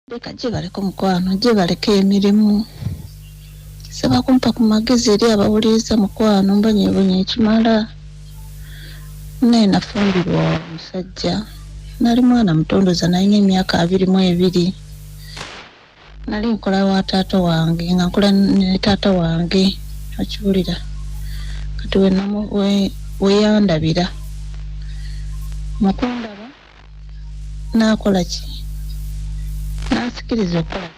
Leka gye baleka mukwano, gye baleka emirimu. Saba kumpa ku magezi eri abawuliriza mukwano mbonyeebonye ekimala. Naye nafumbirwa omusajja. Nali mwana mutondoza nalina emyaka 22. Nali nkola wa taata wange nga nkola ne taata wange akiwulira. Kati we yandabira. Mukundaba nakola ki? Nasikiriza okukola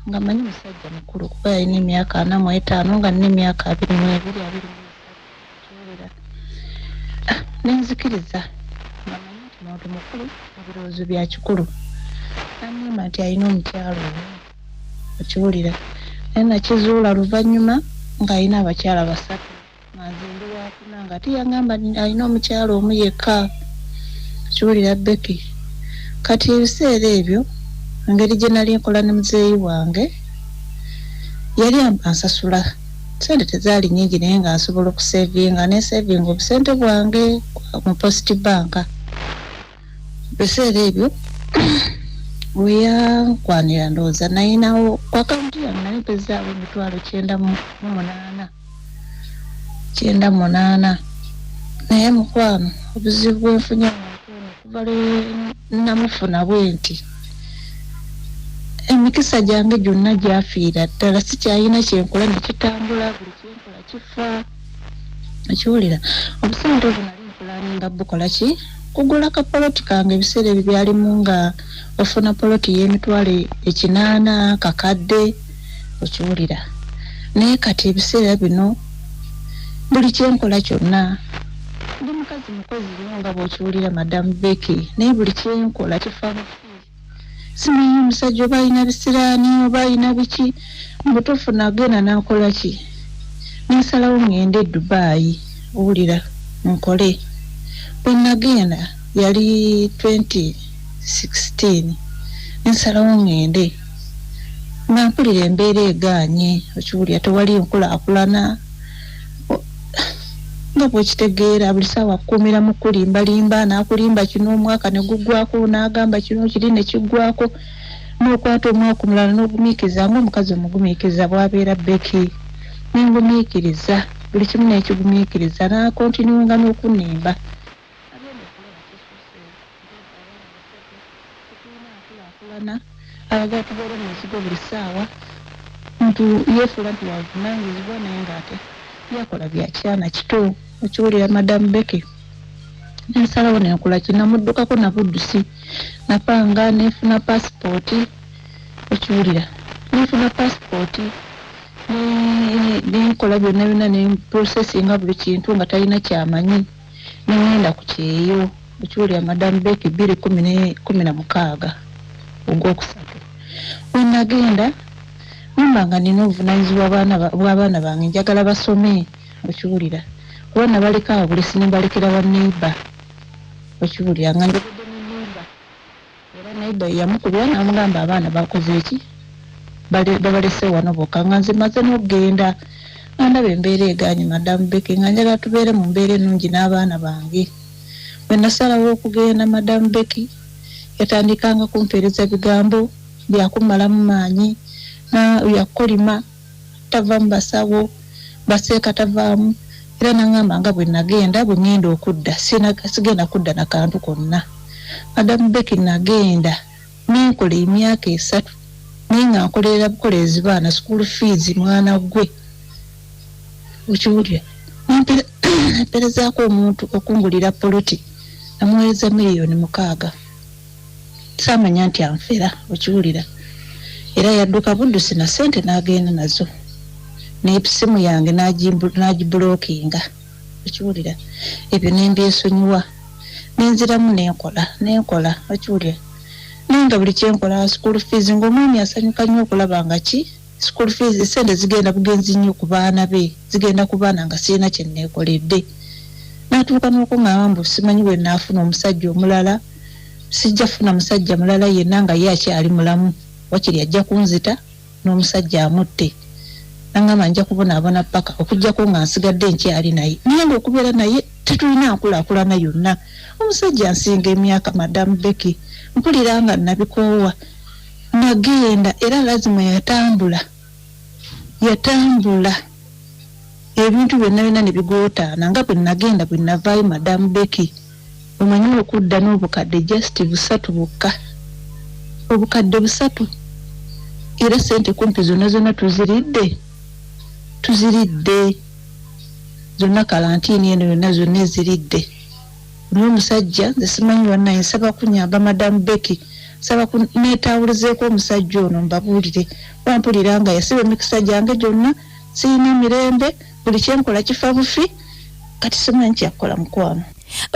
nga manyi musajja mukulu kuba yalina emyaka 45 nga nina emyaka 22. Nenzikiriza nga manyi nti muntu mukulu ebirowoozo bya kikulu. Namugamba nti alina omukyalo okiwulira. Naye nakizuula luvannyuma ng'alina abakyala 3 nga nze ndi wakuna nga ate yagamba alina omukyalo omu yekka kiwulira Becky. Kati ebiseera ebyo engeri gye nali nkola ne muzeeyi wange yali ansasula sente tezaali nnyingi naye nga nsobola okusevinga nesevinga obusente bwange mu post bank. Ebiseera ebyo weyankwanira ndowooza nayinawo ku akawunti yange nali mpezaawo emitwalo 98. Naye mukwano obuzibu bwenfunye kuva namufuna bwe nti emikisa gyange gyonna gyafiira ddala sikyalina kyenkola nekitambula buli kyenkola kifa ekiwulira. Obusente obwo nali mpulaninga bukola ki kugula kapoloti kange ebiseera ebyo byalimu nga ofuna poloti y'emitwalo 8 kakadde okiwulira. Naye kati ebiseera bino buli kyenkola kyonna ndi mukazi mukozi nga bw'okiwulira Madamu Becky naye buli kyenkola kifa simanyi omusajja oba alina bisiraani oba alina biki. Mubutuufu nagenda nakola ki nensalawo ngende e Dubai owulira nkole. Bwe nagenda yali 2016 nensalawo ngende nga mpulira embeera egaanye okiwulira tewali nkulaakulana nga bwekitegeera buli saawa kukumira mu kulimbalimba nakulimba kino omwaka ne guggwako n'agamba kino kiri ne kiggwako n'okwata omwaka omulala n'ogumiikiriza ng'omukazi omugumiikiriza bw'abeera Becky. Nengumiikiriza buli kimu n'ekigumiikiriza n'akontinuinga n'okunimba. Alaga tubeera mu nsigo buli ssaawa muntu yeefuula nti wavunanyizibwa naye ng'ate yakola bya kyana kito okiwulira Madamu Becky. Nensalawo nenkola ki namuddukako nabuddusi napanga nefuna passport okiwulira nefuna passport nenkola byonna byonna ne processinga buli kintu nga talina kyamanyi nengenda ku kyeyo okiwulira Madamu Becky 2016 ogwokusatu. Bwe nagenda nimbanga nina obuvunanyizibwa bw'abaana bange njagala basome okiwulira kuba nabaleka awo buli sinimbalekera ba neighbor okiwulira nga njogedde ne neighbor era neighbor yamukubira namugamba abaana bakoze eki babalese wano bokka nga nze maze n'okugenda nga ndaba embeera egaanye Madamu Becky nga njagala tubeere mu mbeera ennungi n'abaana bange. Bwe nasalawo okugenda Madamu Becky yatandikanga kumpeereza bigambo byakumalamu maanyi yakolima tava mu basawo baseeka tavaamu era nangamba nga bwe nagenda bwe ngenda okudda sigenda kudda na kantu konna. Madamu Becky nagenda nenkola emyaka 3 naye nga nkolerera bukoleezi baana school fees mwana gwe okiwulira. Mperezaako omuntu okungulira poloti namuweereza $6,000 saamanya nti anfera okiwulira era yadduka buddusi na sente n'agenda nazo n'esimu yange n'agibulookinga okiwulira. Ebyo nembyesonyiwa nenziramu nenkola okiwulira naye nga buli kyenkola school fees ng'omwami asanyuka nnyo okulaba nga ki school fees sente zigenda bugenzi nnyo ku baana be zigenda ku baana nga sirina kye neekoledde. Natuuka n'okuŋŋamba mbu simanyi bwe naafuna omusajja omulala sijja funa musajja mulala yenna nga ye akyali mulamu wakiri ajja kunzita n'omusajja amutte nangamba nja kubonaabona paka okujjako nga nsigadde nkyali naye naye ng'okubeera naye tetulina nkulaakulana yonna. Omusajja nsinga emyaka Madamu Becky mpulira nga nabikoowa nagenda era lazima yatambula ebintu byonna ne bigootaana nga bwe nagenda bwe navaayo Madamu Becky omanyi okudda n'obukadde just 3 bukka obukadde 3 era sente kumpi zonna tuziridde zonna kalantini eno yonna zonna eziridde n'omusajja nze simanyi wannaye nsaba kunyamba Madamu Becky nsaba neetawulizeeko omusajja ono mbabuulire wampulira nga yasiba emikisa gyange gyonna siyina mirembe buli kyenkola kifa bufi kati simanyi kyakola mukwano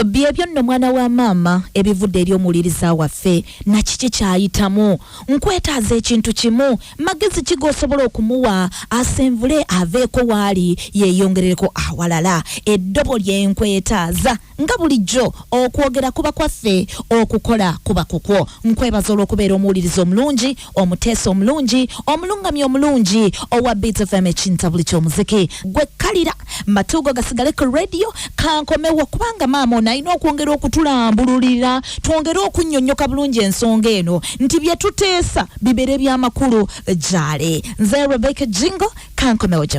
byebyo nno mwana wa maama ebivudde eri omuwuliriza waffe nakiki kyayitamu nkwetaaza ekintu kimu magezi kigosobola okumuwa asenvule aveeko waali yeeyongerereko awalala eddobo lyenkwetaaza nga bulijjo okwogera kuba kwaffe okukola kuba kukwo nkwebaza olw'okubeera omuwuliriza omulungi omuteesa omulungi omulungamya omulungi owa Beats FM ekintabuli ky'omuziki gwe kkalira matuugo gasigale ku radio kankomewo kubanga maama onalina okwongera okutulambululira twongere okunnyonnyoka bulungi ensonga eno nti bye tuteesa bibere by'amakulu gyale nze Rebecca Jingo kankomewo gye